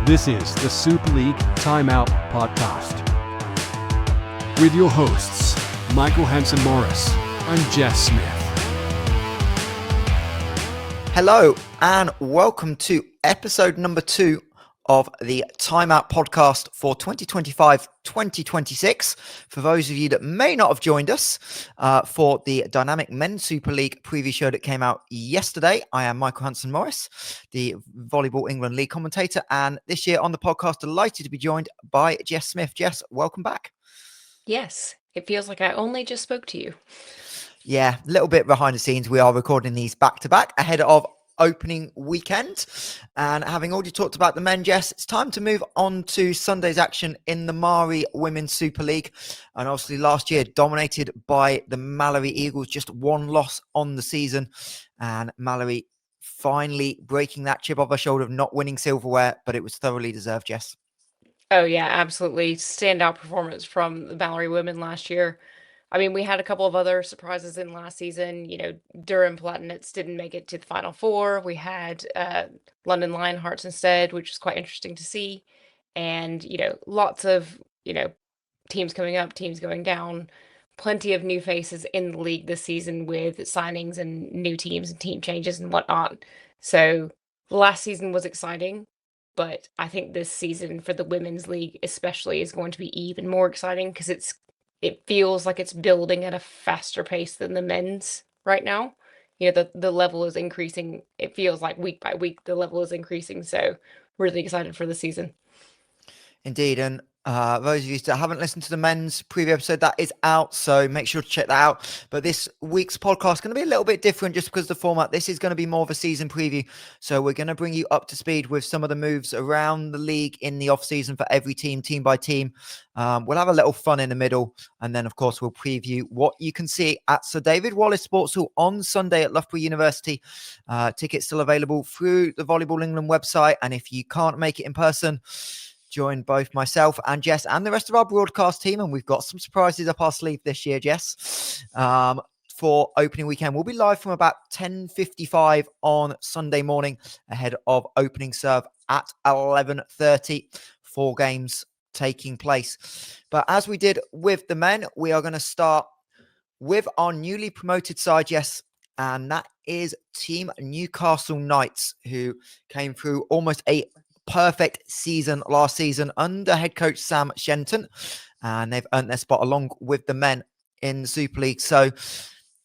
This is the Super League Timeout podcast with your hosts, Michael Hansen-Morris and Jess Smith. Hello and welcome to episode number 2 of the Timeout podcast for 2025-2026. For those of you that may not have joined us for the Dynamic Men's Super League preview show that came out yesterday, I am Michael Hansen-Morris, the Volleyball England League commentator, and this year on the podcast, delighted to be joined by Jess Smith. Jess, welcome back. Yes, it feels like I only just spoke to you. Yeah, a little bit behind the scenes. We are recording these back to back ahead of opening weekend, and having already talked about the men, Jess, it's time to move on to Sunday's action in the MAAREE Women's Super League. And obviously last year dominated by the MAAREE Eagles, just one loss on the season, and MAAREE finally breaking that chip off her shoulder of not winning silverware, but it was thoroughly deserved, Jess. Oh yeah, absolutely. Standout performance from the MAAREE women last year. I mean, we had a couple of other surprises in last season. Durham Platinets didn't make it to the Final Four. We had London Lionhearts instead, which was quite interesting to see. And, lots of, teams coming up, teams going down. Plenty of new faces in the league this season with signings and new teams and team changes and whatnot. So last season was exciting. But I think this season for the women's league especially is going to be even more exciting because it feels like it's building at a faster pace than the men's right now. The level is increasing. It feels like week by week the level is increasing. So really excited for the season. Indeed, and those of you that haven't listened to the men's preview episode, that is out, so make sure to check that out. But this week's podcast is going to be a little bit different just because of the format. This is going to be more of a season preview, so we're going to bring you up to speed with some of the moves around the league in the off-season for every team by team. We'll have a little fun in the middle, and then, of course, we'll preview what you can see at Sir David Wallace Sports Hall on Sunday at Loughborough University. Tickets still available through the Volleyball England website, and if you can't make it in person, join both myself and Jess and the rest of our broadcast team. And we've got some surprises up our sleeve this year, Jess, for opening weekend. We'll be live from about 10:55 on Sunday morning ahead of opening serve at 11:30. 4 games taking place. But as we did with the men, we are going to start with our newly promoted side, Jess, and that is Team Newcastle Knights, who came through almost a perfect season last season under head coach Sam Shenton, and they've earned their spot along with the men in the Super League. So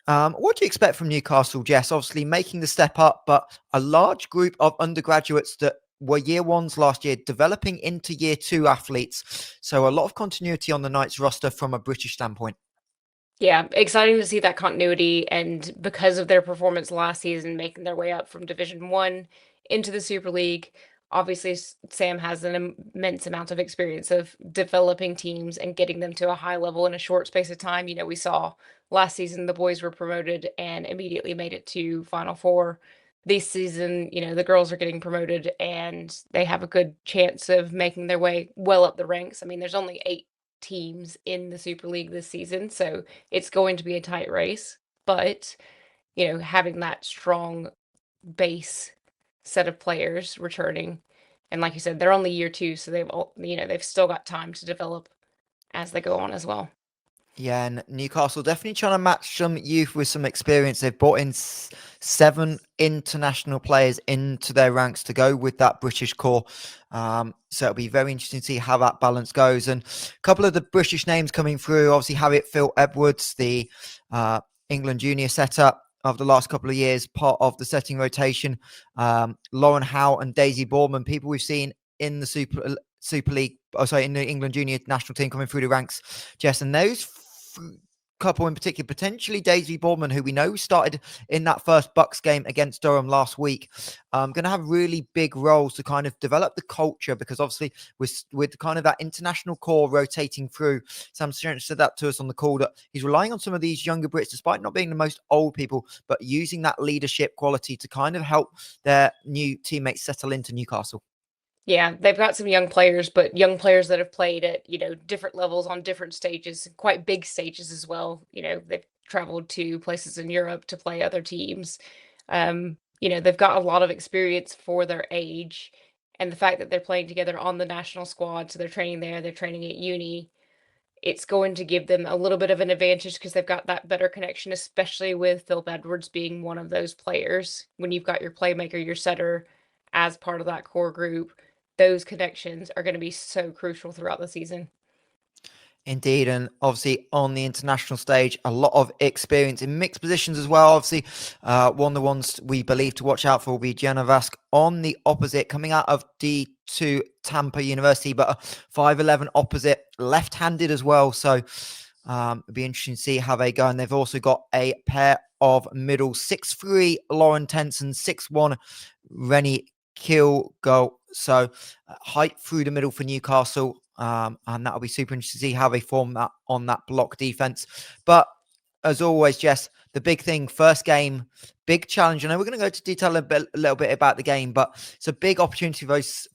what do you expect from Newcastle, Jess? Obviously making the step up, but a large group of undergraduates that were year ones last year developing into year 2 athletes. So a lot of continuity on the Knights roster from a British standpoint. Yeah, exciting to see that continuity, and because of their performance last season, making their way up from Division 1 into the Super League. Obviously, Sam has an immense amount of experience of developing teams and getting them to a high level in a short space of time. We saw last season the boys were promoted and immediately made it to Final Four. This season, the girls are getting promoted and they have a good chance of making their way well up the ranks. I mean, there's only 8 teams in the Super League this season, so it's going to be a tight race. But, having that strong base set of players returning, and like you said, they're only year 2, so they've still got time to develop as they go on as well. Yeah, and Newcastle definitely trying to match some youth with some experience. They've brought in 7 international players into their ranks to go with that British core. So it'll be very interesting to see how that balance goes. And a couple of the British names coming through, obviously Harriet Phil Edwards, the England junior setup of the last couple of years, part of the setting rotation. Lauren Howe and Daisy Boardman, people we've seen in the Super League, in the England junior national team coming through the ranks, Jess. And those couple in particular, potentially Daisy Boardman, who we know started in that first Bucks game against Durham last week, going to have really big roles to kind of develop the culture, because obviously with kind of that international core rotating through, Sam Shenton said that to us on the call, that he's relying on some of these younger Brits, despite not being the most old people, but using that leadership quality to kind of help their new teammates settle into Newcastle. Yeah, they've got some young players, but young players that have played at, different levels on different stages, quite big stages as well. They've traveled to places in Europe to play other teams. They've got a lot of experience for their age, And the fact that they're playing together on the national squad, so they're training there, they're training at uni, it's going to give them a little bit of an advantage because they've got that better connection, especially with Phil Edwards being one of those players. When you've got your playmaker, your setter as part of that core group, those connections are going to be so crucial throughout the season. Indeed, and obviously on the international stage, a lot of experience in mixed positions as well. Obviously, one of the ones we believe to watch out for will be Jenna Vask on the opposite, coming out of D2 Tampa University, but a 5'11" opposite, left-handed as well. So it'll be interesting to see how they go. And they've also got a pair of middle, 6'3" Lauren Tenson, 6'1" Rennie Kilgo. So height through the middle for Newcastle. And that'll be super interesting to see how they form that on that block defense. But as always, Jess, the big thing, first game, big challenge. I know we're going to go into detail a little bit about the game, but it's a big opportunity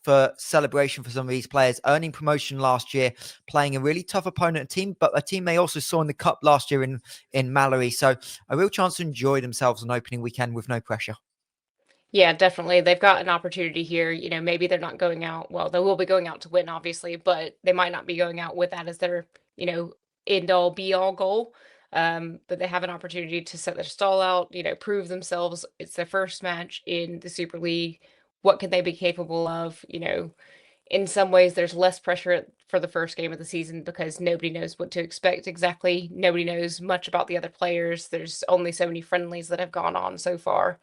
for celebration for some of these players, earning promotion last year, playing a really tough opponent team, but a team they also saw in the cup last year in MAAREE. So a real chance to enjoy themselves on opening weekend with no pressure. Yeah, definitely. They've got an opportunity here. Maybe they're not going out. Well, they will be going out to win, obviously, but they might not be going out with that as their, end all be all goal. But they have an opportunity to set their stall out, prove themselves. It's their first match in the Super League. What can they be capable of? In some ways, there's less pressure for the first game of the season because nobody knows what to expect exactly. Nobody knows much about the other players. There's only so many friendlies that have gone on so far.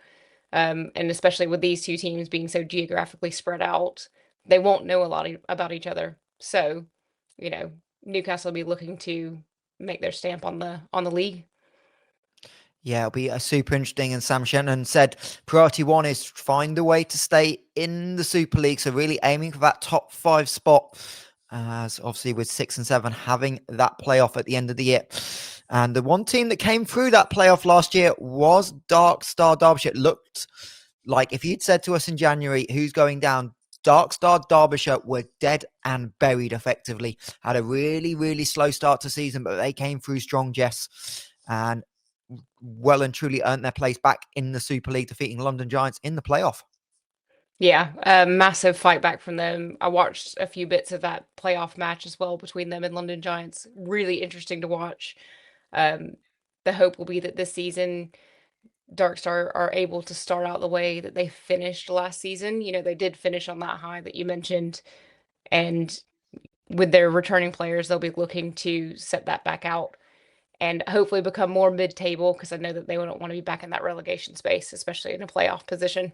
And especially with these two teams being so geographically spread out, they won't know a lot about each other. So, Newcastle will be looking to make their stamp on the league. Yeah, it'll be a super interesting. And Sam Shenton said priority one is find a way to stay in the Super League. So really aiming for that top 5 spot, as obviously with 6 and 7 having that playoff at the end of the year. And the one team that came through that playoff last year was Dark Star Derbyshire. It looked like if you'd said to us in January, who's going down, Dark Star Derbyshire were dead and buried effectively. Had a really, really slow start to season, but they came through strong, Jess, and well and truly earned their place back in the Super League, defeating London Giants in the playoff. Yeah, a massive fight back from them. I watched a few bits of that playoff match as well between them and London Giants. Really interesting to watch. The hope will be that this season Dark Star are able to start out the way that they finished last season. They did finish on that high that you mentioned. And with their returning players, they'll be looking to set that back out and hopefully become more mid-table because I know that they wouldn't want to be back in that relegation space, especially in a playoff position.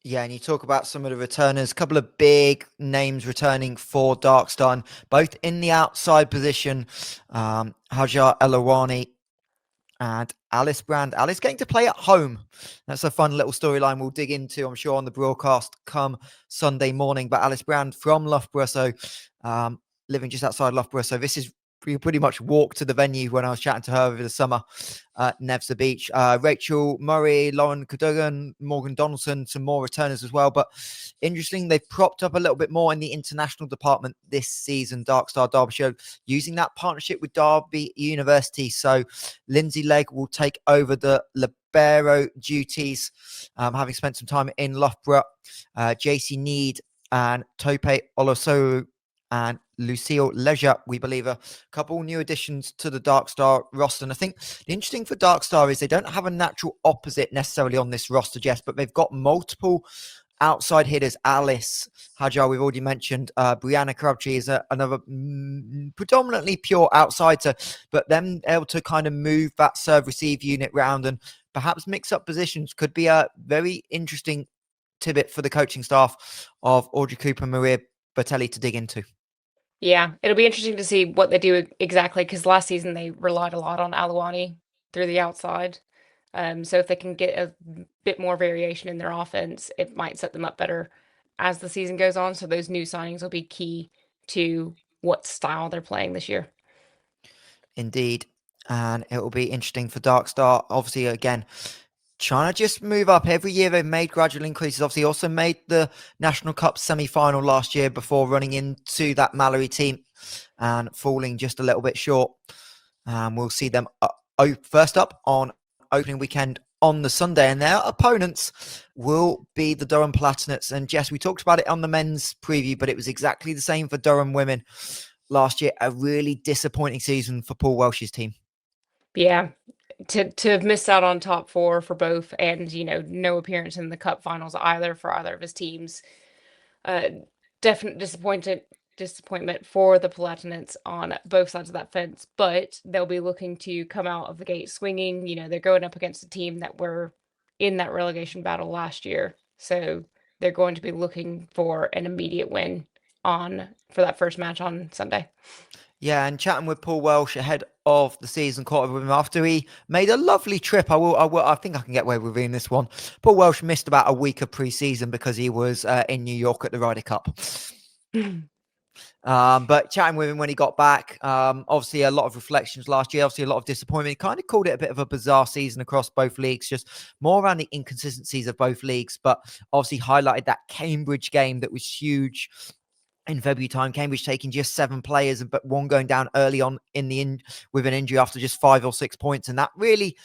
Yeah, and you talk about some of the returners, a couple of big names returning for Darkstar, both in the outside position. Hajar Elawani and Alice Brand. Alice getting to play at home. That's a fun little storyline we'll dig into, I'm sure, on the broadcast come Sunday morning. But Alice Brand from Loughborough, so living just outside Loughborough. So this is we pretty much walked to the venue when I was chatting to her over the summer at Nevza Beach. Rachel Murray, Lauren Cadogan, Morgan Donaldson, some more returners as well. But interesting, they've propped up a little bit more in the international department this season, Dark Star Derbyshire, using that partnership with Derby University. So Lindsay Legg will take over the libero duties, having spent some time in Loughborough. JC Need and Tope Olosoru and Lucille Leisure, we believe, a couple new additions to the Dark Star roster. And I think the interesting for Dark Star is they don't have a natural opposite necessarily on this roster, Jess, but they've got multiple outside hitters. Alice Hajar, we've already mentioned. Brianna Crabtree is another predominantly pure outsider, but them able to kind of move that serve-receive unit round and perhaps mix up positions could be a very interesting tidbit for the coaching staff of Audrey Cooper and Maria Bertelli to dig into. Yeah, it'll be interesting to see what they do exactly because last season they relied a lot on Alawani through the outside. So if they can get a bit more variation in their offense, it might set them up better as the season goes on. So those new signings will be key to what style they're playing this year. Indeed. And it will be interesting for Dark Star. Obviously, again, trying to just move up. Every year they've made gradual increases. Obviously, also made the National Cup semi-final last year before running into that MAAREE team and falling just a little bit short. We'll see them first up on opening weekend on the Sunday, and their opponents will be the Durham Platinets. And Jess, we talked about it on the men's preview, but it was exactly the same for Durham women last year. A really disappointing season for Paul Welsh's team. Yeah, to have missed out on top 4 for both and, no appearance in the cup finals either for either of his teams. Uh, Definite disappointment for the Palatinates on both sides of that fence, but they'll be looking to come out of the gate swinging. They're going up against a team that were in that relegation battle last year, so they're going to be looking for an immediate win for that first match on Sunday. Yeah, and chatting with Paul Welsh ahead of the season, caught up with him after he made a lovely trip. I think I can get away with reading this one. Paul Welsh missed about a week of pre-season because he was in New York at the Ryder Cup. But chatting with him when he got back, obviously a lot of reflections last year, obviously a lot of disappointment. He kind of called it a bit of a bizarre season across both leagues, just more around the inconsistencies of both leagues, but obviously highlighted that Cambridge game that was huge in February time. Cambridge taking just 7 players, but one going down early on with an injury after just 5 or 6 points. And that really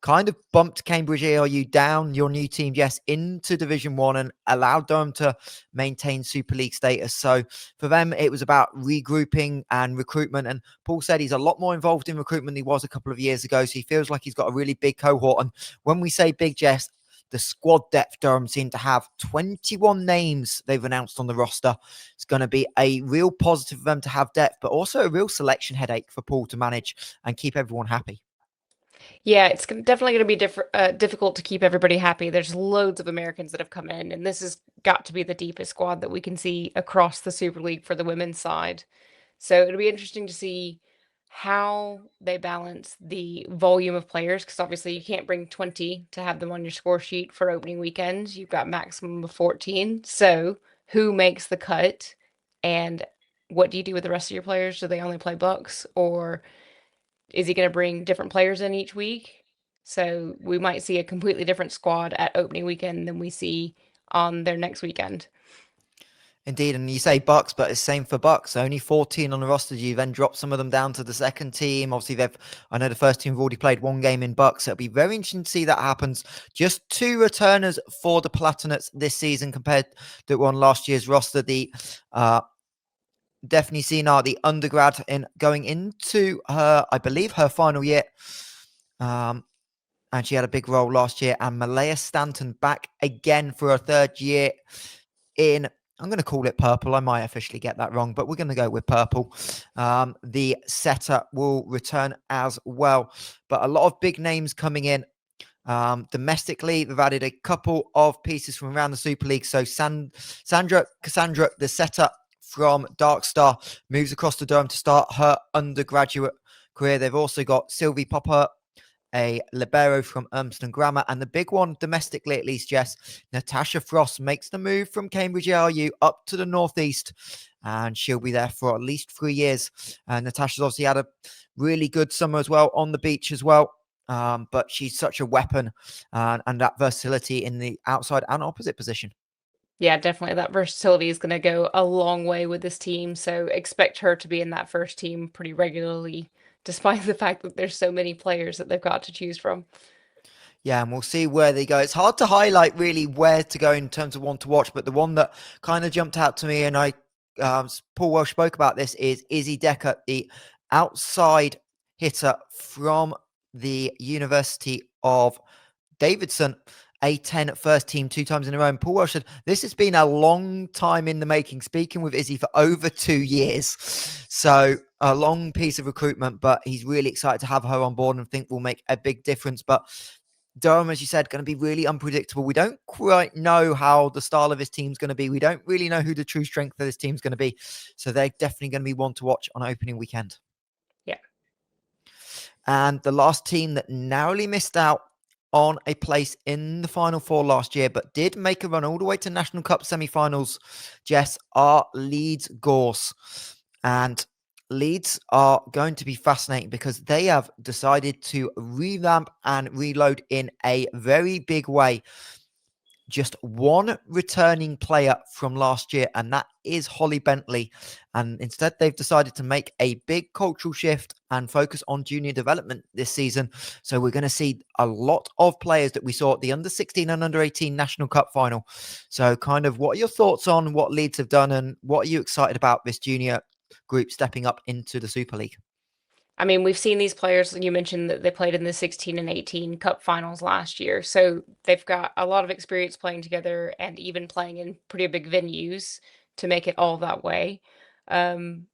kind of bumped Cambridge ARU down, your new team, yes, into Division 1 and allowed them to maintain Super League status. So for them, it was about regrouping and recruitment. And Paul said he's a lot more involved in recruitment than he was a couple of years ago. So he feels like he's got a really big cohort. And when we say big, Jess, the squad depth Durham seem to have 21 names they've announced on the roster. It's going to be a real positive for them to have depth, but also a real selection headache for Paul to manage and keep everyone happy. Yeah, it's definitely going to be difficult to keep everybody happy. There's loads of Americans that have come in, and this has got to be the deepest squad that we can see across the Super League for the women's side. So it'll be interesting to see how they balance the volume of players, because obviously you can't bring 20 to have them on your score sheet for opening weekends. You've got maximum of 14. So who makes the cut, and what do you do with the rest of your players? Do they only play Bucks, or is he going to bring different players in each week? So we might see a completely different squad at opening weekend than we see on their next weekend. Indeed, and you say Bucks, but it's same for Bucks. Only 14 on the roster. You then drop some of them down to the second team. Obviously, I know the first team have already played 1 game in Bucks. So it'll be very interesting to see that happens. Just 2 returners for the Platinets this season compared to on last year's roster. The Daphne Sinar, the undergrad, going into I believe her final year. And she had a big role last year. And Malaya Stanton back again for a 3rd year in, I'm going to call it purple. I might officially get that wrong, but we're going to go with purple. The setter will return as well. But a lot of big names coming in. Domestically, they've added a couple of pieces from around the Super League. So Cassandra, the setter from Dark Star, moves across to Durham to start her undergraduate career. They've also got Sylvie Popper, a libero from Urmston Grammar, and the big one domestically, at least, Jess, Natasha Frost makes the move from Cambridge ARU up to the northeast, and she'll be there for at least 3 years. And Natasha's obviously had a really good summer as well on the beach as well. But she's such a weapon and that versatility in the outside and opposite position. Yeah, definitely. That versatility is going to go a long way with this team. So expect her to be in that first team pretty regularly, despite the fact that there's so many players that they've got to choose from. Yeah, and we'll see where they go. It's hard to highlight really where to go in terms of one to watch, but the one that kind of jumped out to me, and Paul Welsh spoke about this, is Izzy Decker, the outside hitter from the University of Davidson, A10 first team 2 times in a row. And Paul Welsh said, this has been a long time in the making, speaking with Izzy for over 2 years. So a long piece of recruitment, but he's really excited to have her on board and think will make a big difference. But Durham, as you said, going to be really unpredictable. We don't quite know how the style of his team's going to be. We don't really know who the true strength of this team's going to be. So they're definitely going to be one to watch on opening weekend. Yeah. And the last team that narrowly missed out on a place in the Final Four last year, but did make a run all the way to National Cup semi-finals, Jess, are Leeds Gorse. And Leeds are going to be fascinating because they have decided to revamp and reload in a very big way. just one returning player from last year, and that is Holly Bentley. And instead, they've decided to make a big cultural shift and focus on junior development this season. So we're going to see a lot of players that we saw at the under 16 and under 18 National Cup final. So kind of what are your thoughts on what Leeds have done, and what are you excited about this junior group stepping up into the Super League? I mean, we've seen these players, and you mentioned that they played in the 16 and 18 cup finals last year. So they've got a lot of experience playing together and even playing in pretty big venues to make it all that way. Um,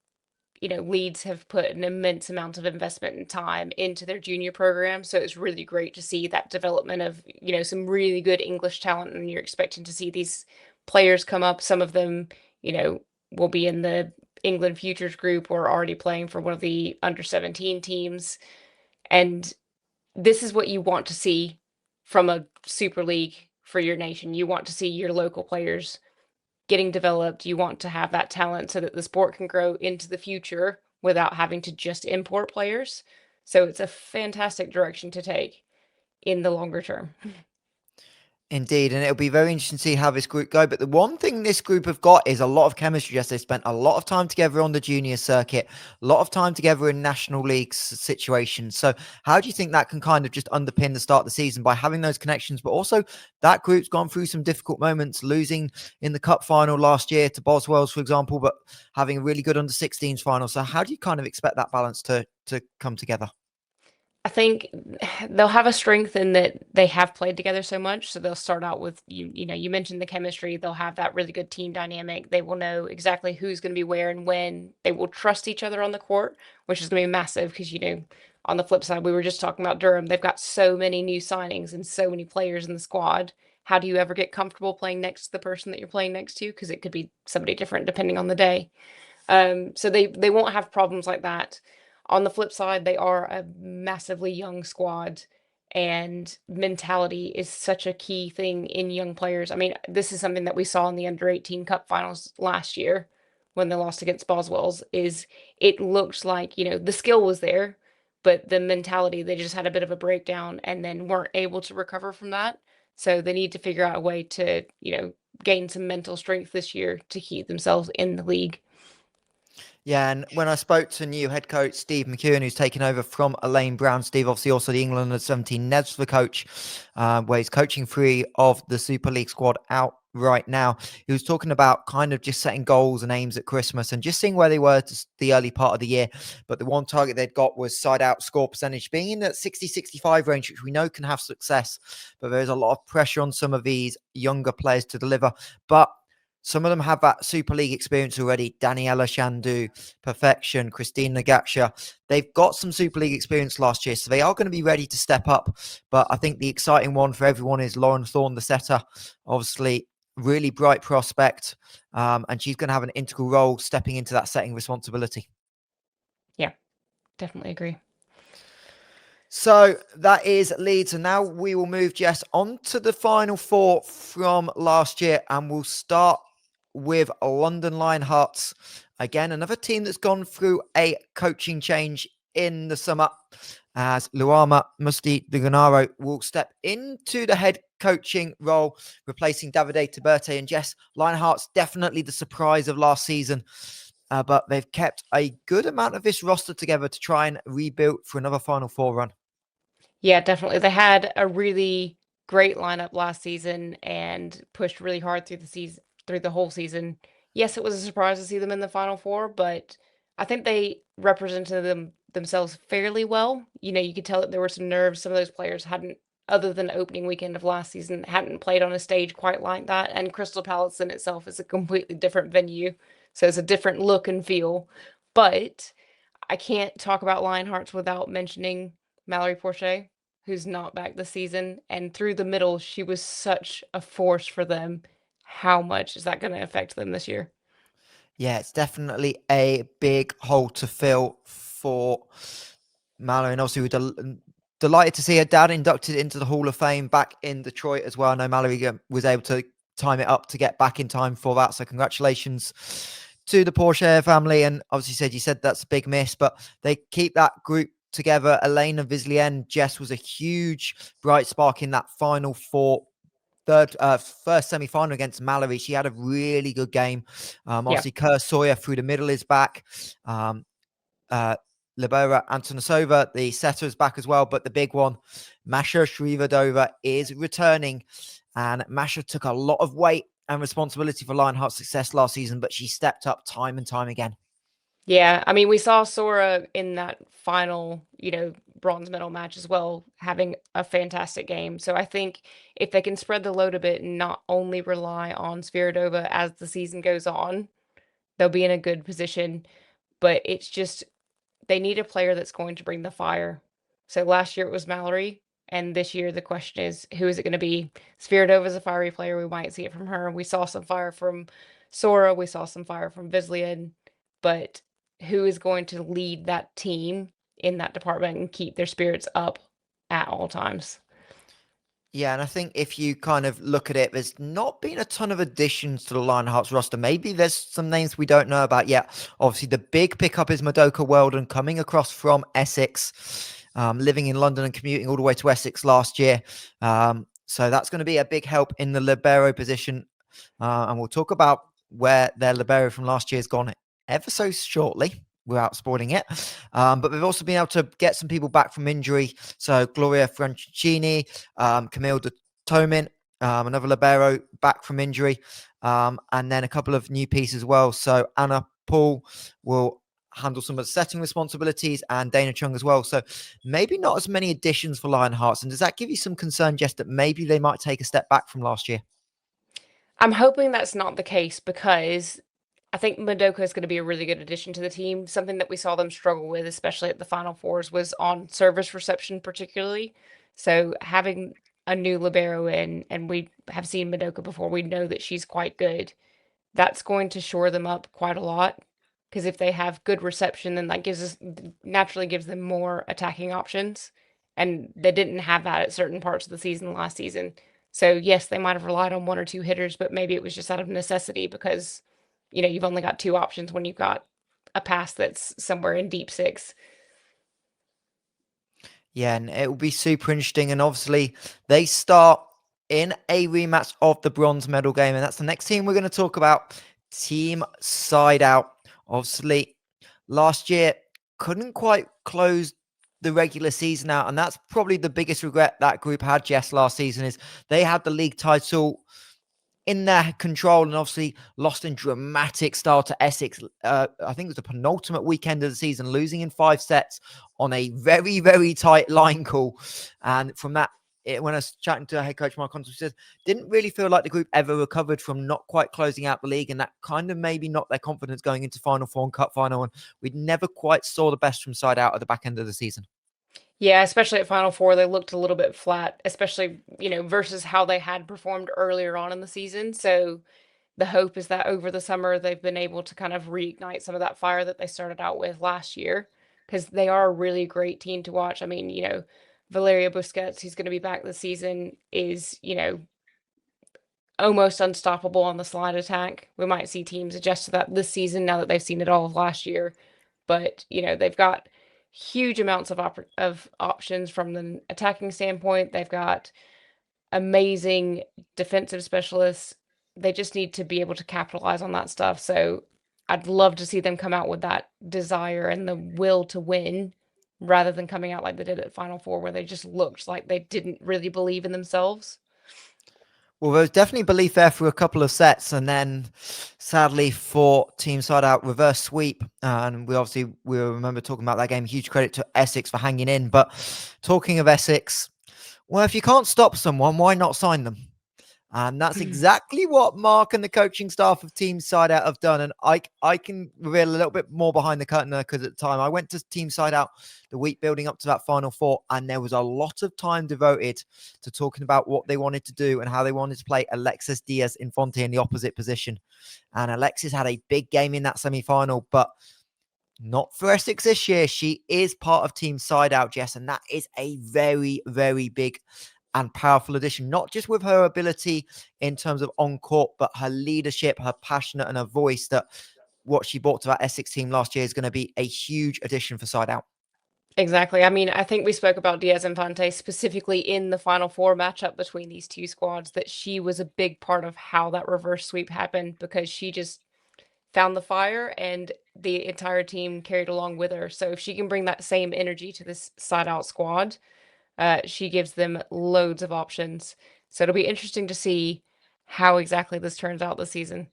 Leeds have put an immense amount of investment and time into their junior program. So it's really great to see that development of, some really good English talent. And you're expecting to see these players come up. Some of them, will be in the England Futures group or already playing for one of the under 17 teams. And this is what you want to see from a Super League for your nation. You want to see your local players getting developed. You want to have that talent so that the sport can grow into the future without having to just import players. So it's a fantastic direction to take in the longer term. Indeed, and it'll be very interesting to see how this group go. But the one thing this group have got is a lot of chemistry. Yes, they spent a lot of time together on the junior circuit, a lot of time together in national league situations. So how do you think that can kind of just underpin the start of the season by having those connections? But also that group's gone through some difficult moments, losing in the cup final last year to Boswell's, for example, but having a really good under 16s final. So how do you kind of expect that balance to come together? I think they'll have a strength in that they have played together so much. So they'll start out with you mentioned the chemistry. They'll have that really good team dynamic. They will know exactly who's going to be where and when. They will trust each other on the court, which is going to be massive because on the flip side, we were just talking about Durham. They've got so many new signings and so many players in the squad. How do you ever get comfortable playing next to the person that you're playing next to? Because it could be somebody different depending on the day. So they won't have problems like that. On the flip side, they are a massively young squad, and mentality is such a key thing in young players. I mean, this is something that we saw in the under 18 cup finals last year when they lost against Boswell's. Is it looked like, the skill was there, but the mentality, they just had a bit of a breakdown and then weren't able to recover from that. So they need to figure out a way to, gain some mental strength this year to keep themselves in the league. Yeah, and when I spoke to new head coach Steve McEwen, who's taken over from Elaine Brown, Steve, obviously also the England under 17 Nevs for coach, where he's coaching 3 of the Super League squad out right now. He was talking about kind of just setting goals and aims at Christmas and just seeing where they were to the early part of the year. But the one target they'd got was side out score percentage, being in that 60-65 range, which we know can have success. But there's a lot of pressure on some of these younger players to deliver. But some of them have that Super League experience already. Daniela Shandu, Perfection, Christine Nagatsha. They've got some Super League experience last year, so they are going to be ready to step up. But I think the exciting one for everyone is Lauren Thorne, the setter. Obviously, really bright prospect, and she's going to have an integral role stepping into that setting responsibility. Yeah, definitely agree. So that is Leeds. And now we will move, Jess, on to the final 4 from last year. And we'll start with London Lionhearts. Again, another team that's gone through a coaching change in the summer, as Luama Musti de Gennaro will step into the head coaching role, replacing Davide Taberte. And Jess, Lionhearts definitely the surprise of last season. But they've kept a good amount of this roster together to try and rebuild for another Final 4 run. Yeah, definitely. They had a really great lineup last season and pushed really hard through the whole season. Yes, it was a surprise to see them in the Final Four, but I think they represented themselves fairly well. You could tell that there were some nerves. Some of those players hadn't, other than opening weekend of last season, hadn't played on a stage quite like that. And Crystal Palace in itself is a completely different venue, so it's a different look and feel. But I can't talk about Lionhearts without mentioning Mallory Porcher, who's not back this season. And through the middle, she was such a force for them. How much is that going to affect them this year? Yeah, it's definitely a big hole to fill for Mallory. And obviously, we're delighted to see her dad inducted into the Hall of Fame back in Detroit as well. I know Mallory was able to time it up to get back in time for that. So congratulations to the Porsche family. And obviously, you said that's a big miss, but they keep that group together. Elena Vislien, Jess was a huge bright spark in that Final 4 first semi-final against MAAREE. She had a really good game. Yeah. Obviously, Kerr Sawyer through the middle is back. Uh, Libera Antonisova, the setter, is back as well. But the big one, Masha Shrivadova, is returning. And Masha took a lot of weight and responsibility for Lionheart's success last season, but she stepped up time and time again. Yeah, I mean, we saw Sora in that final, bronze medal match as well, having a fantastic game. So I think if they can spread the load a bit and not only rely on Sviridova as the season goes on, they'll be in a good position. But it's just they need a player that's going to bring the fire. So last year it was MAAREE, and this year the question is, who is it going to be? Sviridova is a fiery player. We might see it from her. We saw some fire from Sora. We saw some fire from Vislian. But who is going to lead that team in that department and keep their spirits up at all times? Yeah, and I think if you kind of look at it, there's not been a ton of additions to the Lionhearts roster. Maybe there's some names we don't know about yet. Obviously, the big pickup is Madoka Weldon coming across from Essex, living in London and commuting all the way to Essex last year. So that's going to be a big help in the libero position. And we'll talk about where their libero from last year has gone ever so shortly without spoiling it. But we've also been able to get some people back from injury. So Gloria Franceschini, Camille de Tomin, another libero back from injury, and then a couple of new pieces as well. So Anna Paul will handle some of the setting responsibilities, and Dana Chung as well. So maybe not as many additions for Lionhearts. And does that give you some concern, Jess, that maybe they might take a step back from last year? I'm hoping that's not the case because I think Madoka is going to be a really good addition to the team. Something that we saw them struggle with, especially at the Final Fours, was on service reception, particularly. So having a new libero in, and we have seen Madoka before, we know that she's quite good. That's going to shore them up quite a lot. Because if they have good reception, then that naturally gives them more attacking options. And they didn't have that at certain parts of the season last season. So yes, they might have relied on one or two hitters, but maybe it was just out of necessity because, you've only got two options when you've got a pass that's somewhere in deep six. Yeah, and it will be super interesting. And obviously, they start in a rematch of the bronze medal game. And that's the next team we're going to talk about, Team Side Out. Obviously, last year couldn't quite close the regular season out. And that's probably the biggest regret that group had, Jess, last season is they had the league title in their control and obviously lost in dramatic style to Essex. I think it was the penultimate weekend of the season, losing in 5 sets on a very, very tight line call. And from that, when I was chatting to head coach Mark Constance, he says, didn't really feel like the group ever recovered from not quite closing out the league. And that kind of maybe knocked their confidence going into Final Four and Cup final. And we never quite saw the best from Side Out at the back end of the season. Yeah, especially at Final Four, they looked a little bit flat, especially, versus how they had performed earlier on in the season. So the hope is that over the summer, they've been able to kind of reignite some of that fire that they started out with last year because they are a really great team to watch. I mean, Valeria Busquets, who's going to be back this season, is, almost unstoppable on the slide attack. We might see teams adjust to that this season now that they've seen it all of last year. But, they've got huge amounts of options from the attacking standpoint. They've got amazing defensive specialists. They just need to be able to capitalize on that stuff. So I'd love to see them come out with that desire and the will to win rather than coming out like they did at Final Four, where they just looked like they didn't really believe in themselves. Well, there was definitely belief there for a couple of sets, and then sadly for Team Side Out, reverse sweep. And we remember talking about that game. Huge credit to Essex for hanging in. But talking of Essex, well, if you can't stop someone, why not sign them? And that's exactly what Mark and the coaching staff of Team Side Out have done. And I can reveal a little bit more behind the curtain there, because at the time I went to Team Side Out the week building up to that Final Four, and there was a lot of time devoted to talking about what they wanted to do and how they wanted to play Alexis Diaz Infante in the opposite position. And Alexis had a big game in that semi-final, but not for Essex this year. She is part of Team Side Out, Jess, and that is a very, very big and powerful addition, not just with her ability in terms of on court, but her leadership, her passionate, and her voice. That what she brought to that Essex team last year is going to be a huge addition for Side Out. Exactly. I mean, I think we spoke about Diaz Infante specifically in the Final Four matchup between these two squads, that she was a big part of how that reverse sweep happened because she just found the fire and the entire team carried along with her. So if she can bring that same energy to this side out squad, she gives them loads of options. So it'll be interesting to see how exactly this turns out this season.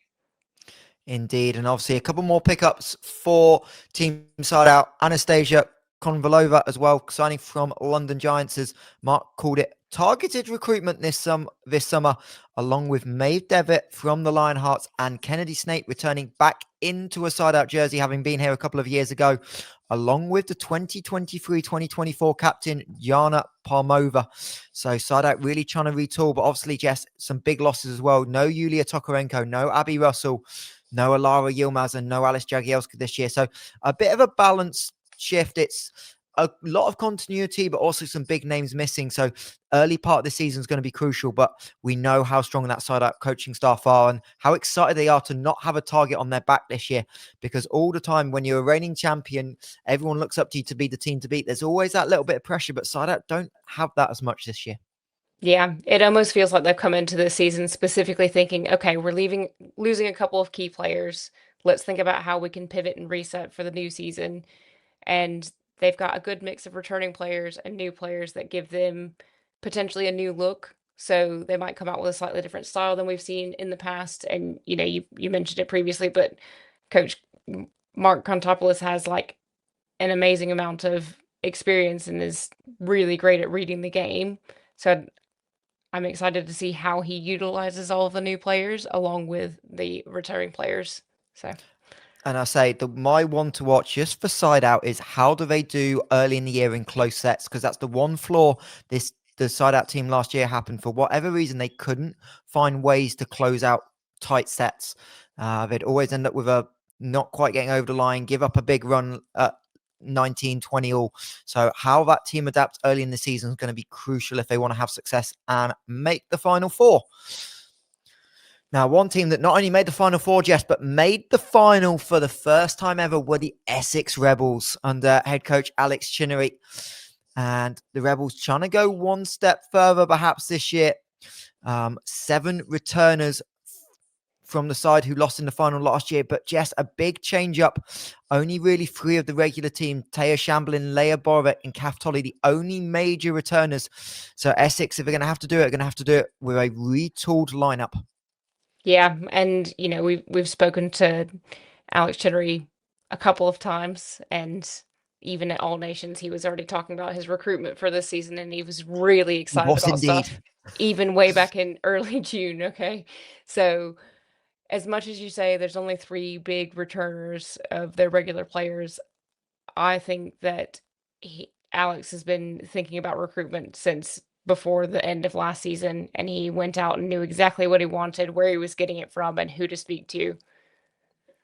Indeed, and obviously a couple more pickups for team side out. Anastasia Konvalova as well, signing from London Giants, as Mark called it, targeted recruitment this summer, along with Maeve Devitt from the Lionhearts and Kennedy Snape returning back into a side out jersey, having been here a couple of years ago, along with the 2023-2024 captain Yana Parmova. So side out really trying to retool, but obviously, Jess, some big losses as well. No Yulia Tokarenko, no Abby Russell, no Alara Yilmaz, and no Alice Jagielska this year. So a bit of a balance shift. It's a lot of continuity, but also some big names missing. So early part of the season is going to be crucial, but we know how strong that side out coaching staff are and how excited they are to not have a target on their back this year, because all the time when you're a reigning champion, everyone looks up to you to be the team to beat. There's always that little bit of pressure, but side out don't have that as much this year. Yeah, it almost feels like they've come into this season specifically thinking, okay, we're losing a couple of key players. Let's think about how we can pivot and reset for the new season. And they've got a good mix of returning players and new players that give them potentially a new look. So they might come out with a slightly different style than we've seen in the past. And you mentioned it previously, but Coach Mark Kontopoulos has like an amazing amount of experience and is really great at reading the game. So I'm excited to see how he utilizes all of the new players along with the returning players. So And I say my one to watch just for side out is how do they do early in the year in close sets, because that's the one flaw the side out team last year happened. For whatever reason, they couldn't find ways to close out tight sets. They'd always end up with a not quite getting over the line, give up a big run at 19-20 all. So how that team adapts early in the season is going to be crucial if they want to have success and make the Final Four. Now, one team that not only made the Final Four, Jess, but made the final for the first time ever were the Essex Rebels under head coach Alex Chinnery. And the Rebels trying to go one step further perhaps this year. 7 returners from the side who lost in the final last year, but Jess, a big change up. Only really 3 of the regular team, Taya Shamblin, Leia Borovic, and Kath Tolley, the only major returners. So Essex, if they're going to have to do it, are going to have to do it with a retooled lineup. yeah, and we've spoken to Alex Chinnery a couple of times, and even at All Nations, he was already talking about his recruitment for this season, and he was really He excited was about indeed. stuff, even way back in early June. Okay, so as much as you say there's only 3 big returners of their regular players, I think that Alex has been thinking about recruitment since before the end of last season, and he went out and knew exactly what he wanted, where he was getting it from, and who to speak to.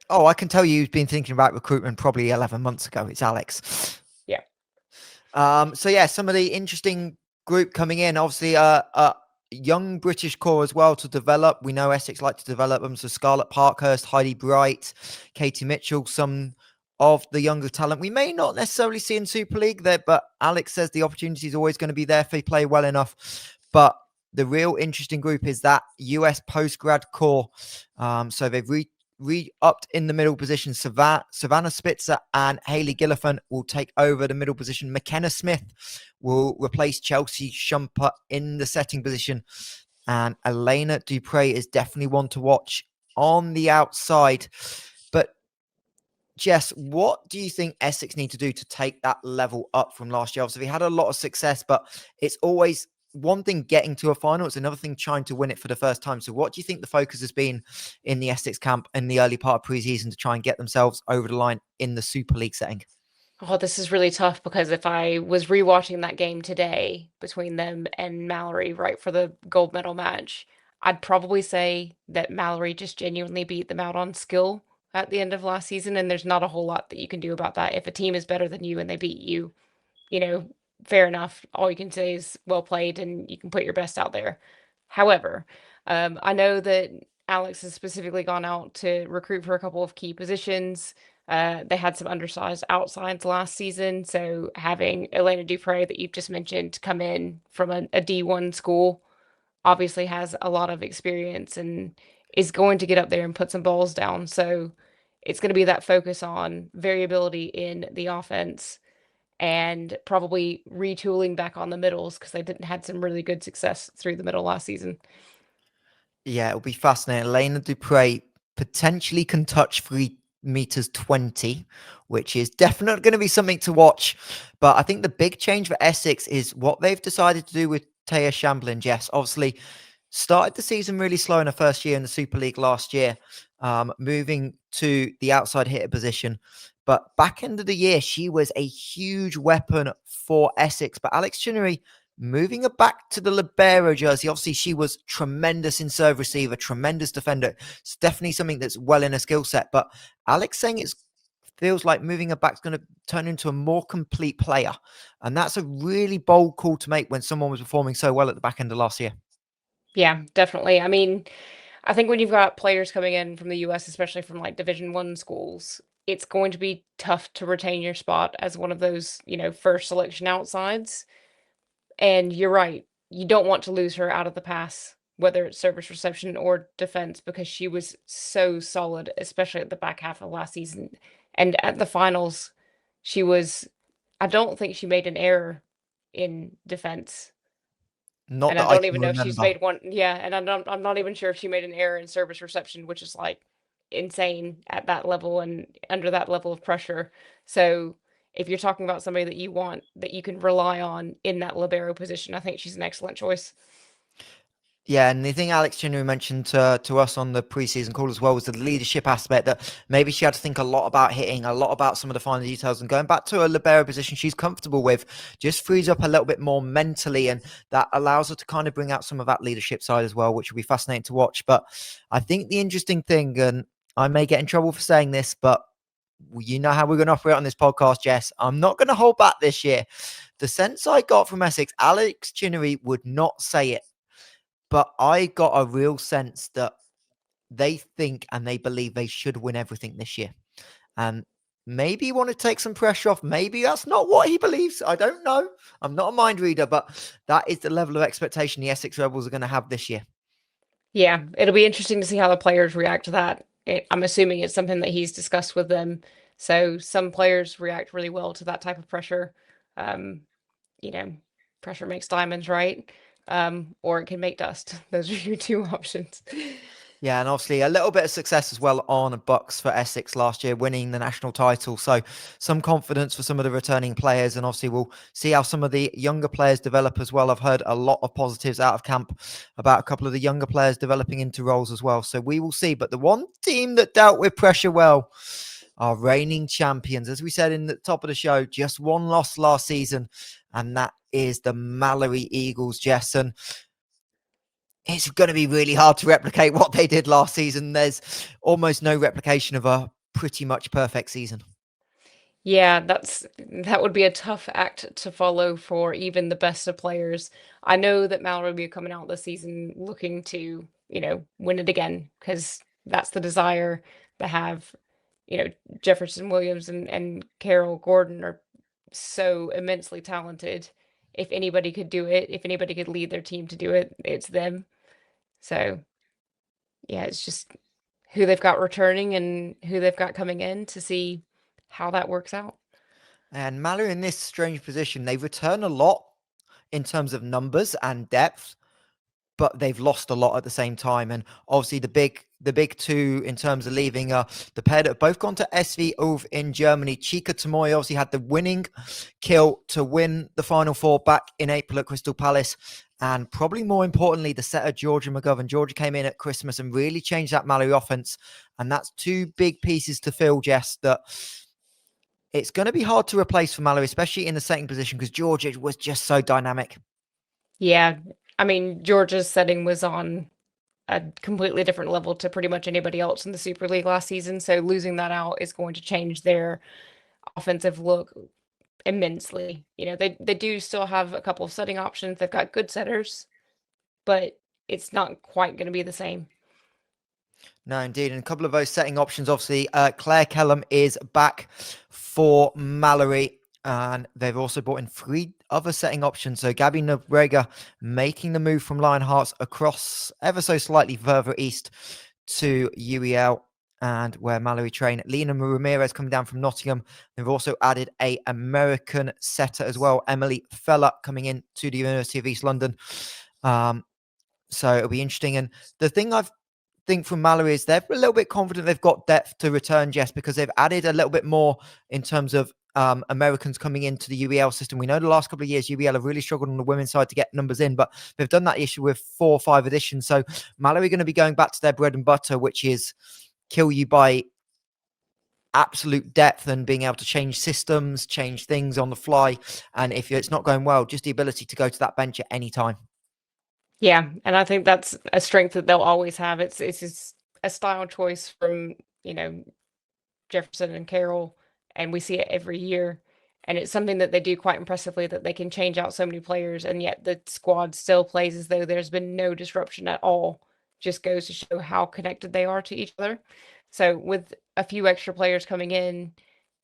Oh, I can tell you, he's been thinking about recruitment probably 11 months ago. It's Alex. Yeah. So yeah, some of the interesting group coming in, obviously, young British core as well to develop. We know Essex like to develop them. So Scarlett Parkhurst, Heidi Bright, Katie Mitchell, some of the younger talent we may not necessarily see in Super League there, but Alex says the opportunity is always going to be there if they play well enough. But the real interesting group is that US post-grad core. So they've re-upped in the middle position. Savannah Spitzer and Hayley Gillifan will take over the middle position. McKenna Smith will replace Chelsea Shumper in the setting position. And Elena Dupre is definitely one to watch on the outside. But Jess, what do you think Essex need to do to take that level up from last year? Obviously, we had a lot of success, but it's always one thing getting to a final. It's another thing trying to win it for the first time. So what do you think the focus has been in the Essex camp in the early part of preseason to try and get themselves over the line in the Super League setting? Oh, this is really tough because if I was rewatching that game today between them and Mallory, right, for the gold medal match, I'd probably say that Mallory just genuinely beat them out on skill at the end of last season, and there's not a whole lot that you can do about that. If a team is better than you and they beat you, you know, fair enough. All you can say is well played and you can put your best out there. However, I know that Alex has specifically gone out to recruit for a couple of key positions. They had some undersized outsides last season, so having Elena Dupre that you've just mentioned come in from a D1 school obviously has a lot of experience and is going to get up there and put some balls down. So it's going to be that focus on variability in the offense and probably retooling back on the middles because they didn't had some really good success through the middle last season. Yeah, it'll be fascinating. Elena Dupre potentially can touch 3 meters 20, which is definitely going to be something to watch. But I think the big change for Essex is what they've decided to do with Taya Shamblin. Jess, obviously, started the season really slow in her first year in the Super League last year, moving to the outside hitter position. But back end of the year, she was a huge weapon for Essex. But Alex Chinnery moving her back to the libero jersey. Obviously, she was tremendous in serve receiver, tremendous defender. It's definitely something that's well in her skill set. But Alex saying it feels like moving her back is going to turn into a more complete player. And that's a really bold call to make when someone was performing so well at the back end of last year. Yeah, definitely. I mean, I think when you've got players coming in from the US, especially from like Division 1 schools, it's going to be tough to retain your spot as one of those, first selection outsides. And you're right. You don't want to lose her out of the pass, whether it's service reception or defense, because she was so solid, especially at the back half of last season. And at the finals, she was, I don't think she made an error in defense. Not And I that I don't can even know if she's remember. made one. Yeah, and I'm not even sure if she made an error in service reception, which is like insane at that level and under that level of pressure. So if you're talking about somebody that you want that you can rely on in that libero position, I think she's an excellent choice. Yeah, and the thing Alex Chinnery mentioned to us on the preseason call as well was the leadership aspect that maybe she had to think a lot about hitting, a lot about some of the finer details, and going back to a libero position she's comfortable with just frees up a little bit more mentally, and that allows her to kind of bring out some of that leadership side as well, which will be fascinating to watch. But I think the interesting thing, and I may get in trouble for saying this, but you know how we're going to operate on this podcast, Jess. I'm not going to hold back this year. The sense I got from Essex, Alex Chinnery would not say it, but I got a real sense that they think and they believe they should win everything this year. And maybe you want to take some pressure off. Maybe that's not what he believes. I don't know. I'm not a mind reader, but that is the level of expectation the Essex Rebels are going to have this year. Yeah, it'll be interesting to see how the players react to that. I'm assuming it's something that he's discussed with them. So some players react really well to that type of pressure. Um, you know, pressure makes diamonds, right? Or it can make dust. Those are your two options. Yeah, and obviously a little bit of success as well on Bucks for Essex last year, winning the national title. So some confidence for some of the returning players, and obviously we'll see how some of the younger players develop as well. I've heard a lot of positives out of camp about a couple of the younger players developing into roles as well. So we will see. But the one team that dealt with pressure well are reigning champions. As we said in the top of the show, just one loss last season, and that is the MAAREE Eagles, Jess. And it's going to be really hard to replicate what they did last season. There's almost no replication of a pretty much perfect season. Yeah, that would be a tough act to follow for even the best of players. I know that Mallory will be coming out this season looking to, win it again because that's the desire to have, Jefferson Williams and Carol Gordon are so immensely talented. If anybody could do it, if anybody could lead their team to do it, it's them. So, yeah, it's just who they've got returning and who they've got coming in to see how that works out. And MAAREE in this strange position, they return a lot in terms of numbers and depth, but they've lost a lot at the same time. And obviously the big two in terms of leaving the pair that have both gone to SV Ulf in Germany. Chika Tomoy obviously had the winning kill to win the Final Four back in April at Crystal Palace. And probably more importantly, the setter Georgia McGovern. Georgia came in at Christmas and really changed that MAAREE offense. And that's two big pieces to fill, Jess, that it's going to be hard to replace for MAAREE, especially in the setting position, because Georgia was just so dynamic. Yeah, I mean, Georgia's setting was on a completely different level to pretty much anybody else in the Super League last season, so losing that out is going to change their offensive look immensely. They do still have a couple of setting options. They've got good setters, but it's not quite going to be the same. No, indeed. And a couple of those setting options, obviously, Claire Kellum is back for Mallory. And they've also brought in 3 other setting options. So Gabby Nobrega making the move from Lionhearts across ever so slightly further east to UEL and where Mallory trained. Lena Ramirez coming down from Nottingham. They've also added a American setter as well, Emily Feller, coming in to the University of East London. So it'll be interesting. And the thing I think from Mallory is they're a little bit confident they've got depth to return, Jess, because they've added a little bit more in terms of Americans coming into the UEL system. We know the last couple of years UEL have really struggled on the women's side to get numbers in, but they've done that issue with 4 or 5 additions. So Mallory are going to be going back to their bread and butter, which is kill you by absolute depth and being able to change systems, change things on the fly. And if it's not going well, just the ability to go to that bench at any time. Yeah, and I think that's a strength that they'll always have. It's just a style choice from, Jefferson and Carroll, and we see it every year. And it's something that they do quite impressively, that they can change out so many players, and yet the squad still plays as though there's been no disruption at all. Just goes to show how connected they are to each other. So with a few extra players coming in,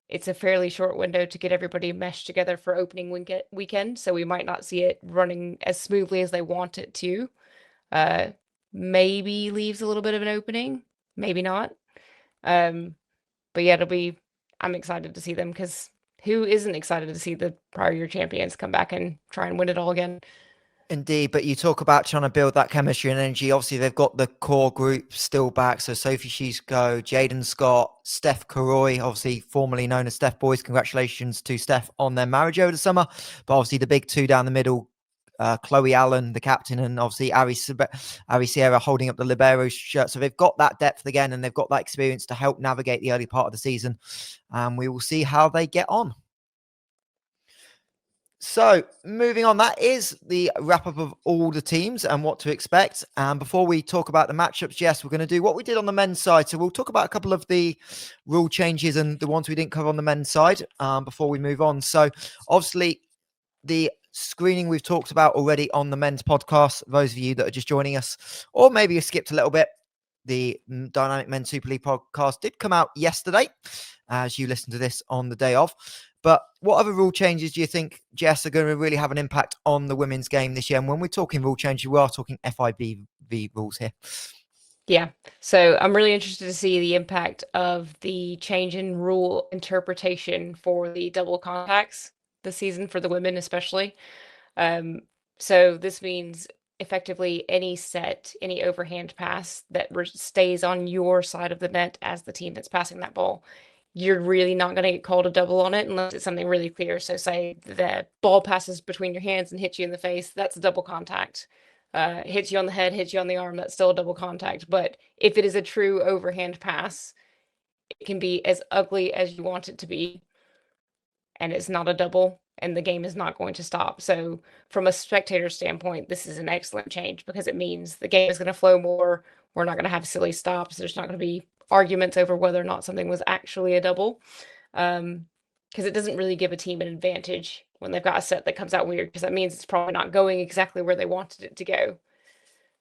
it's a fairly short window to get everybody meshed together for opening weekend. So we might not see it running as smoothly as they want it to. Maybe leaves a little bit of an opening, maybe not. But yeah, I'm excited to see them, because who isn't excited to see the prior year champions come back and try and win it all again? Indeed, but you talk about trying to build that chemistry and energy. Obviously, they've got the core group still back. So Sophie Sheesco, Jaden Scott, Steph Karoy, obviously formerly known as Steph Boys. Congratulations to Steph on their marriage over the summer. But obviously the big 2 down the middle, Chloe Allen, the captain, and obviously Ari Sierra holding up the libero shirt. So they've got that depth again, and they've got that experience to help navigate the early part of the season. We will see how they get on. So, moving on, that is the wrap up of all the teams and what to expect. And before we talk about the matchups, yes, we're going to do what we did on the men's side. So, we'll talk about a couple of the rule changes and the ones we didn't cover on the men's side before we move on. So, obviously, the screening we've talked about already on the men's podcast. Those of you that are just joining us, or maybe you skipped a little bit, the Dynamic Men's Super League podcast did come out yesterday as you listen to this on the day of. But what other rule changes do you think, Jess, are going to really have an impact on the women's game this year? And when we're talking rule changes, we are talking FIBV rules here. Yeah. So I'm really interested to see the impact of the change in rule interpretation for the double contacts this season, for the women especially. So this means effectively any set, any overhand pass that stays on your side of the net as the team that's passing that ball, you're really not going to get called a double on it unless it's something really clear. So say the ball passes between your hands and hits you in the face, that's a double contact. Hits you on the head, hits you on the arm, that's still a double contact. But if it is a true overhand pass, it can be as ugly as you want it to be, and it's not a double, and the game is not going to stop. So from a spectator standpoint, this is an excellent change, because it means the game is going to flow more. We're not going to have silly stops. There's not going to be arguments over whether or not something was actually a double, because it doesn't really give a team an advantage when they've got a set that comes out weird, because that means it's probably not going exactly where they wanted it to go.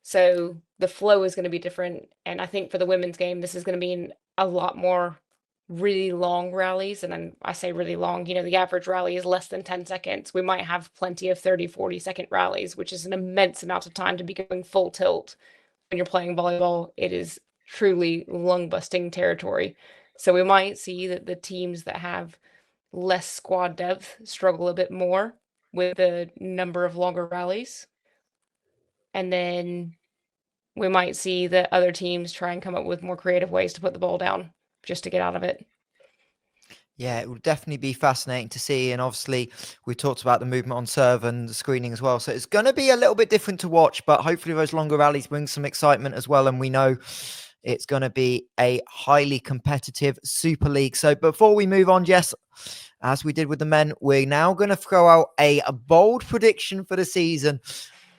So the flow is going to be different. And I think for the women's game, this is going to mean a lot more really long rallies. And then I say really long, the average rally is less than 10 seconds. We might have plenty of 30, 40-second rallies, which is an immense amount of time to be going full tilt. When you're playing volleyball, it is truly lung-busting territory. So we might see that the teams that have less squad depth struggle a bit more with the number of longer rallies. And then we might see that other teams try and come up with more creative ways to put the ball down just to get out of it. Yeah, it will definitely be fascinating to see. And obviously, we talked about the movement on serve and the screening as well. So it's going to be a little bit different to watch, but hopefully those longer rallies bring some excitement as well. And we know it's going to be a highly competitive Super League. So before we move on, Jess, as we did with the men, we're now going to throw out a bold prediction for the season.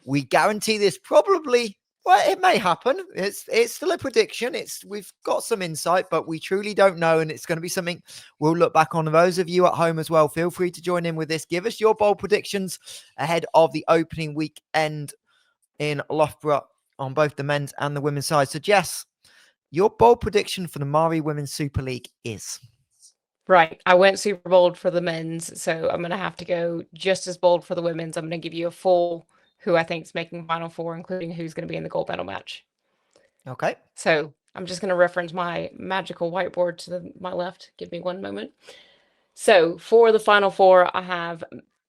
We guarantee this probably, well, it may happen. It's still a prediction. We've got some insight, but we truly don't know. And it's going to be something we'll look back on. Those of you at home as well, feel free to join in with this. Give us your bold predictions ahead of the opening weekend in Loughborough on both the men's and the women's side. So, Jess, Your bold prediction for the MAAREE Women's Super League is? Right. I went super bold for the men's, so I'm going to have to go just as bold for the women's. I'm going to give you a full who I think is making Final Four, including who's going to be in the gold medal match. Okay. So I'm just going to reference my magical whiteboard to my left. Give me one moment. So for the Final Four, I have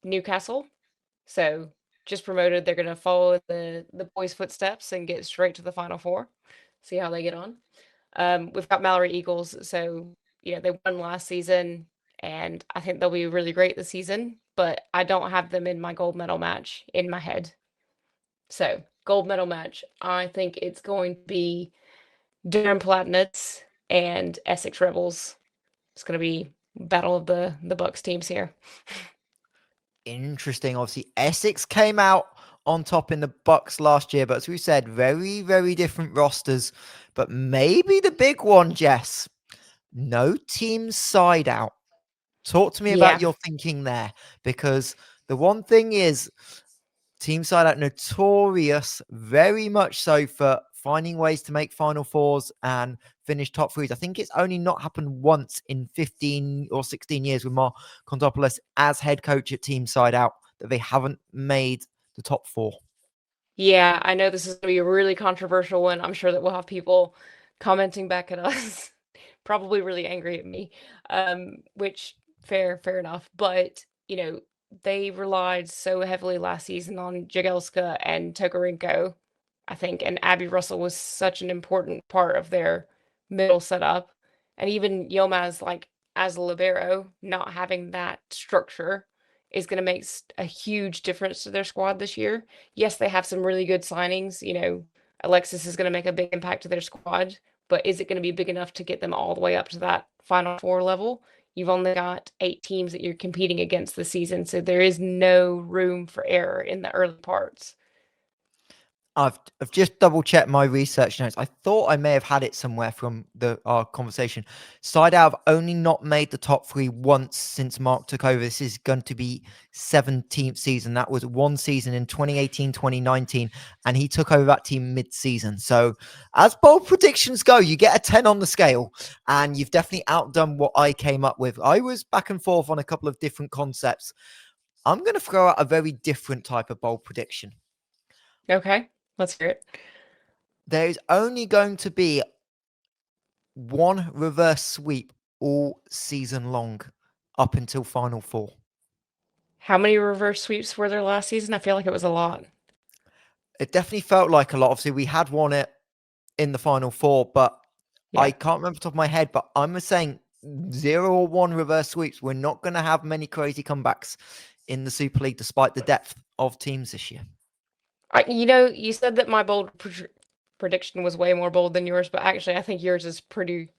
Newcastle. So just promoted. They're going to follow the boys' footsteps and get straight to the Final Four. See how they get on. We've got MAAREE Eagles. So, they won last season, and I think they'll be really great this season, but I don't have them in my gold medal match in my head. So, gold medal match, I think it's going to be Durham Platinets and Essex Rebels. It's going to be battle of the Bucks teams here. Interesting. Obviously, Essex came out on top in the Bucks last year, but as we said, very, very different rosters. But maybe the big one, Jess, no team side out. Talk to me about Yeah. your thinking there, because the one thing is, Team Side Out notorious, very much so, for finding ways to make Final Fours and finish top threes. I think it's only not happened once in 15 or 16 years with Mark Kontopoulos as head coach at Team Side Out that they haven't made the top four. Yeah, I know this is gonna be a really controversial one. I'm sure that we'll have people commenting back at us, probably really angry at me. Which fair enough. But, they relied so heavily last season on Jagielska and Tokarenko, I think, and Abby Russell was such an important part of their middle setup. And even Yilmaz, like, as a libero, not having that structure is gonna make a huge difference to their squad this year. Yes, they have some really good signings. Alexis is going to make a big impact to their squad, but is it going to be big enough to get them all the way up to that Final Four level? You've only got 8 teams that you're competing against this season, so there is no room for error in the early parts. I've just double checked my research notes. I thought I may have had it somewhere from our conversation. Side Out have only not made the top three once since Mark took over. This is going to be 17th season. That was one season in 2018, 2019, and he took over that team mid-season. So as bold predictions go, you get a 10 on the scale, and you've definitely outdone what I came up with. I was back and forth on a couple of different concepts. I'm going to throw out a very different type of bold prediction. Okay, let's hear it. There is only going to be one reverse sweep all season long up until Final Four. How many reverse sweeps were there last season? I feel like it was a lot. It definitely felt like a lot. Obviously, we had won it in the Final Four, but I can't remember off the top of my head, but I'm saying 0 or 1 reverse sweeps. We're not going to have many crazy comebacks in the Super League, despite the depth of teams this year. You said that my bold prediction was way more bold than yours, but actually I think yours is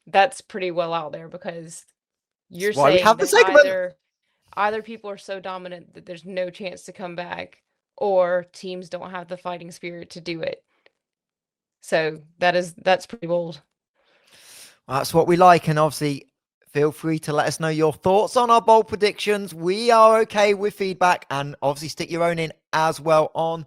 that's pretty well out there, because you're That's why we saying have the that segment. either people are so dominant that there's no chance to come back, or teams don't have the fighting spirit to do it. So that's pretty bold. That's what we like. And obviously, feel free to let us know your thoughts on our bold predictions. We are okay with feedback, and obviously stick your own in as well on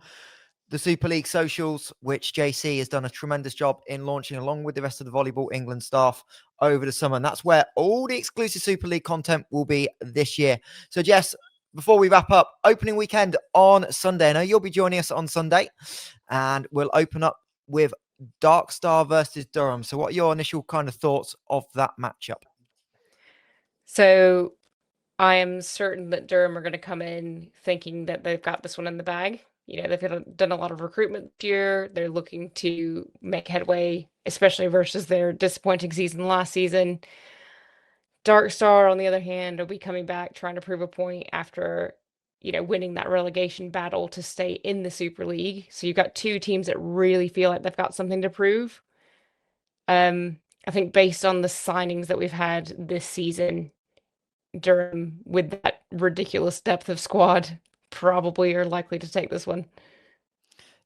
the Super League socials, which JC has done a tremendous job in launching along with the rest of the Volleyball England staff over the summer. And that's where all the exclusive Super League content will be this year. So Jess, before we wrap up, opening weekend on Sunday. I know you'll be joining us on Sunday, and we'll open up with Dark Star versus Durham. So what are your initial kind of thoughts of that matchup? So I am certain that Durham are going to come in thinking that they've got this one in the bag. They've done a lot of recruitment this year. They're looking to make headway, especially versus their disappointing season last season. Dark Star, on the other hand, will be coming back trying to prove a point after, winning that relegation battle to stay in the Super League. So you've got two teams that really feel like they've got something to prove. I think based on the signings that we've had this season, Durham, with that ridiculous depth of squad, probably are likely to take this one.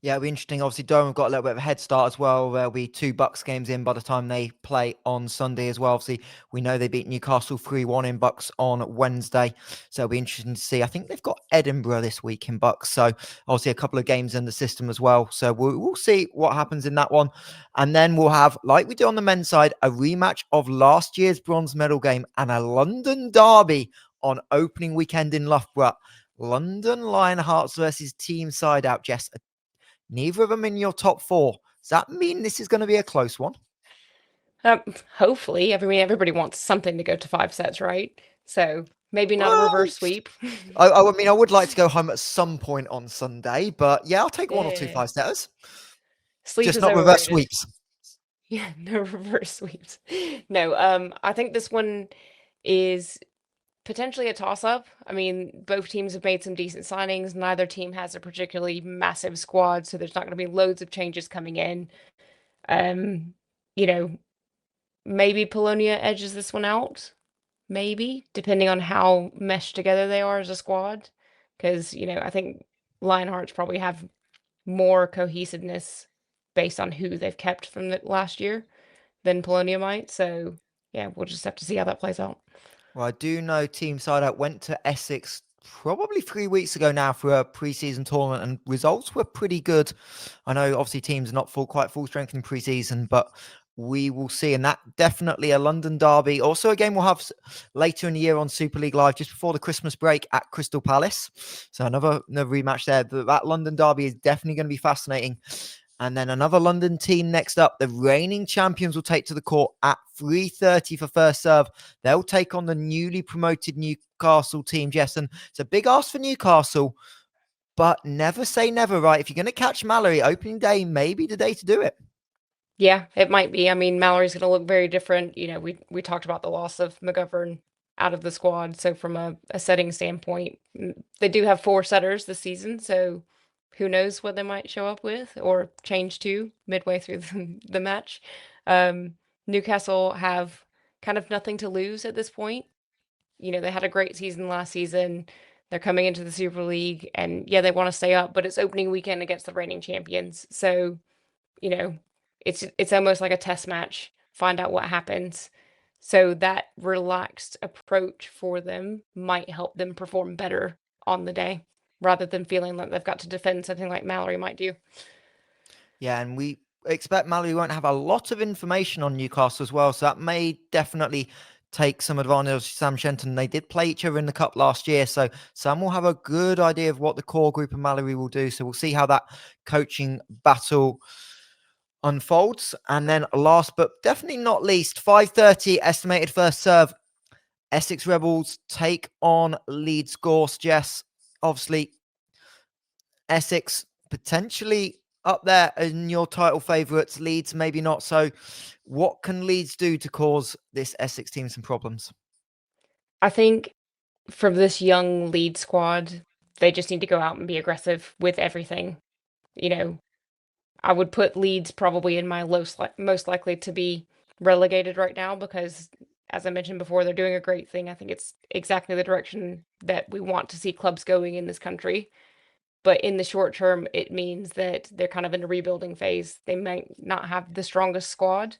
Yeah, it'll be interesting. Obviously, Durham have got a little bit of a head start as well. There'll be 2 Bucks games in by the time they play on Sunday as well. Obviously, we know they beat Newcastle 3-1 in Bucks on Wednesday. So it'll be interesting to see. I think they've got Edinburgh this week in Bucks. So obviously a couple of games in the system as well. So we'll see what happens in that one. And then we'll have, like we do on the men's side, a rematch of last year's bronze medal game and a London derby on opening weekend in Loughborough. London Lionhearts versus Team Side Out, Jess. Neither of them in your top 4. Does that mean this is going to be a close one? Hopefully, everybody wants something to go to 5 sets, right? So maybe not a Well, reverse sweep. I mean, I would like to go home at some point on Sunday, but yeah, I'll take 1 or 2 Yeah. 5-setters. Sleep Just is not reverse overrated. sweeps. Yeah, no reverse sweeps. No, I think this one is potentially a toss-up. I mean, both teams have made some decent signings. Neither team has a particularly massive squad, so there's not going to be loads of changes coming in. Um, you know, maybe Polonia edges this one out. Maybe, depending on how meshed together they are as a squad. Because, I think Lionhearts probably have more cohesiveness based on who they've kept from the last year than Polonia might. So, yeah, we'll just have to see how that plays out. Well, I do know Team Side Out went to Essex probably 3 weeks ago now for a pre-season tournament, and results were pretty good. I know obviously teams are not quite full strength in pre-season, but we will see. And that definitely a London derby. Also a game we'll have later in the year on Super League Live just before the Christmas break at Crystal Palace. So another rematch there. That London derby is definitely going to be fascinating. And then another London team next up. The reigning champions will take to the court at 3:30 for first serve. They'll take on the newly promoted Newcastle team, Jess. And it's a big ask for Newcastle, but never say never, right? If you're going to catch MAAREE opening day, maybe the day to do it. Yeah, it might be. I mean, Mallory's going to look very different. We talked about the loss of McGovern out of the squad. So from a setting standpoint, they do have 4 setters this season. So who knows what they might show up with or change to midway through the match. Newcastle have kind of nothing to lose at this point. They had a great season last season. They're coming into the Super League, and yeah, they want to stay up, but it's opening weekend against the reigning champions. So, you know, it's almost like a test match. Find out what happens. So that relaxed approach for them might help them perform better on the day rather than feeling like they've got to defend something like MAAREE might do. Yeah, and we expect MAAREE won't have a lot of information on Newcastle as well, so that may definitely take some advantage of Sam Shenton. They did play each other in the cup last year, so Sam will have a good idea of what the core group of MAAREE will do. So we'll see how that coaching battle unfolds. And then last but definitely not least, 5:30 estimated first serve. Essex Rebels take on Leeds Gorse. Jess, obviously Essex potentially up there in your title favourites. Leeds maybe not. So what can Leeds do to cause this Essex team some problems? I think for this young lead squad, they just need to go out and be aggressive with everything. You know, I would put Leeds probably in my most likely to be relegated right now because, as I mentioned before, they're doing a great thing. I think it's exactly the direction that we want to see clubs going in this country. But in the short term, it means that they're kind of in a rebuilding phase. They might not have the strongest squad,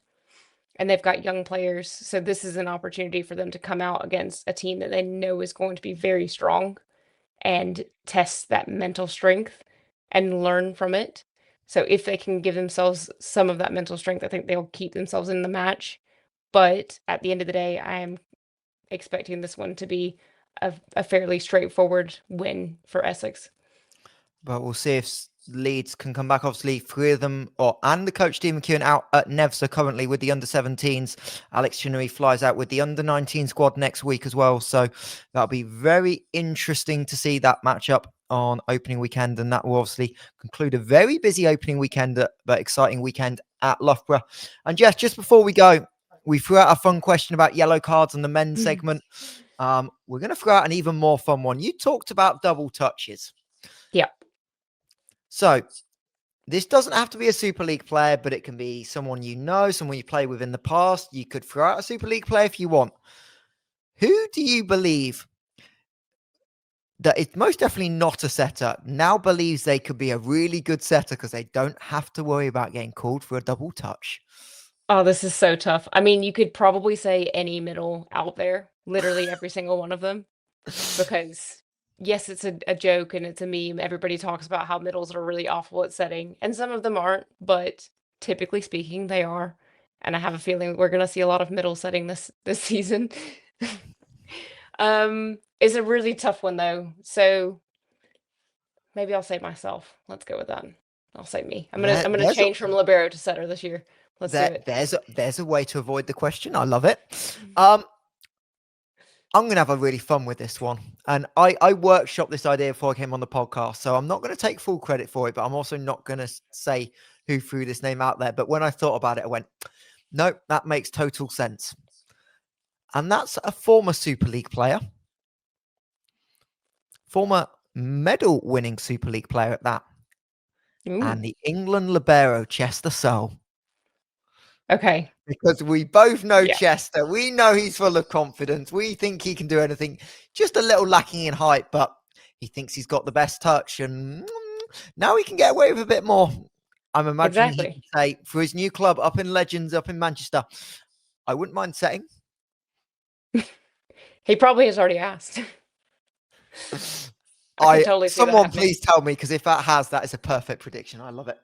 and they've got young players. So this is an opportunity for them to come out against a team that they know is going to be very strong and test that mental strength and learn from it. So if they can give themselves some of that mental strength, I think they'll keep themselves in the match. But at the end of the day, I am expecting this one to be a fairly straightforward win for Essex. But we'll see if Leeds can come back. Obviously, 3 of them, and the coach Steve McEwen out at Nevsa currently with the under-17s. Alex Chinnery flies out with the under-19 squad next week as well. So that'll be very interesting to see that matchup on opening weekend, and that will obviously conclude a very busy opening weekend, but exciting weekend at Loughborough. And Jess, just before we go, we threw out a fun question about yellow cards in the men's segment. We're going to throw out an even more fun one. You talked about double touches. Yeah. So this doesn't have to be a Super League player, but it can be someone you know, someone you played with in the past. You could throw out a Super League player if you want. Who do you believe that is most definitely not a setter now believes they could be a really good setter because they don't have to worry about getting called for a double touch. Oh, this is so tough. I mean, you could probably say any middle out there, literally every single one of them, because yes, it's a joke and it's a meme. Everybody talks about how middles are really awful at setting, and some of them aren't, but typically speaking, they are. And I have a feeling we're gonna see a lot of middle setting this season. It's a really tough one though. So maybe I'll say myself. Let's go with that. I'll say me. There, I'm gonna there's a, change from libero to setter this year. Let's do it. there's a way to avoid the question. I love it. Mhm. I'm going to have a really fun with this one. And I workshopped this idea before I came on the podcast. So I'm not going to take full credit for it, but I'm also not going to say who threw this name out there. But when I thought about it, I went, no, that makes total sense. And that's a former Super League player, former medal winning Super League player at that, Ooh, and the England libero, Chester Searle. okay. Because we both know Yeah, Chester. We know he's full of confidence. We think he can do anything. Just a little lacking in height, but he thinks he's got the best touch. And now he can get away with a bit more. I'm imagining he exactly. can say, for his new club up in Legends, up in Manchester, I wouldn't mind setting. He probably has already asked. I can totally see that Someone happening. please tell me, because if that is a perfect prediction. I love it.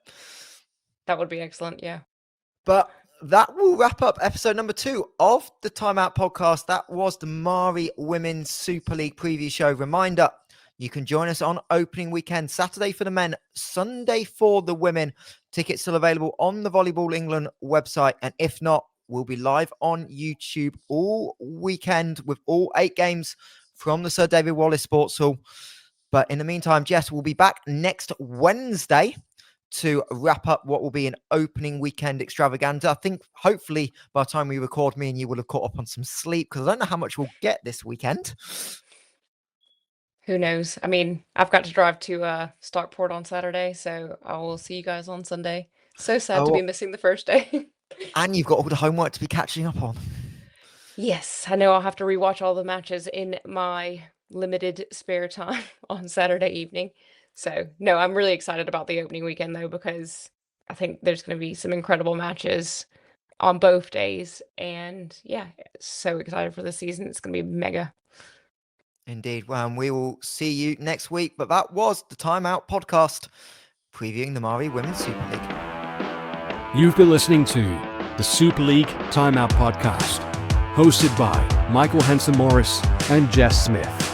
That would be excellent, yeah. But that will wrap up episode number 2 of the Timeout podcast. That was the MAAREE Women's Super League preview show. Reminder, you can join us on opening weekend, Saturday for the men, Sunday for the women. Tickets still available on the Volleyball England website. And if not, we'll be live on YouTube all weekend with all 8 games from the Sir David Wallace Sports Hall. But in the meantime, Jess will be back next Wednesday to wrap up what will be an opening weekend extravaganza. I think hopefully by the time we record, me and you will have caught up on some sleep, because I don't know how much we'll get this weekend. Who knows? I mean, I've got to drive to Stockport on Saturday, so I will see you guys on Sunday. So sad to be missing the first day. And you've got all the homework to be catching up on. Yes, I know I'll have to rewatch all the matches in my limited spare time on Saturday evening. So, no, I'm really excited about the opening weekend though, because I think there's going to be some incredible matches on both days. And yeah, so excited for the season. It's going to be mega. Indeed. Well, and we will see you next week. But that was the Timeout podcast previewing the MAAREE Women's Super League. You've been listening to the Super League Timeout podcast, hosted by Michael Henson Morris and Jess Smith.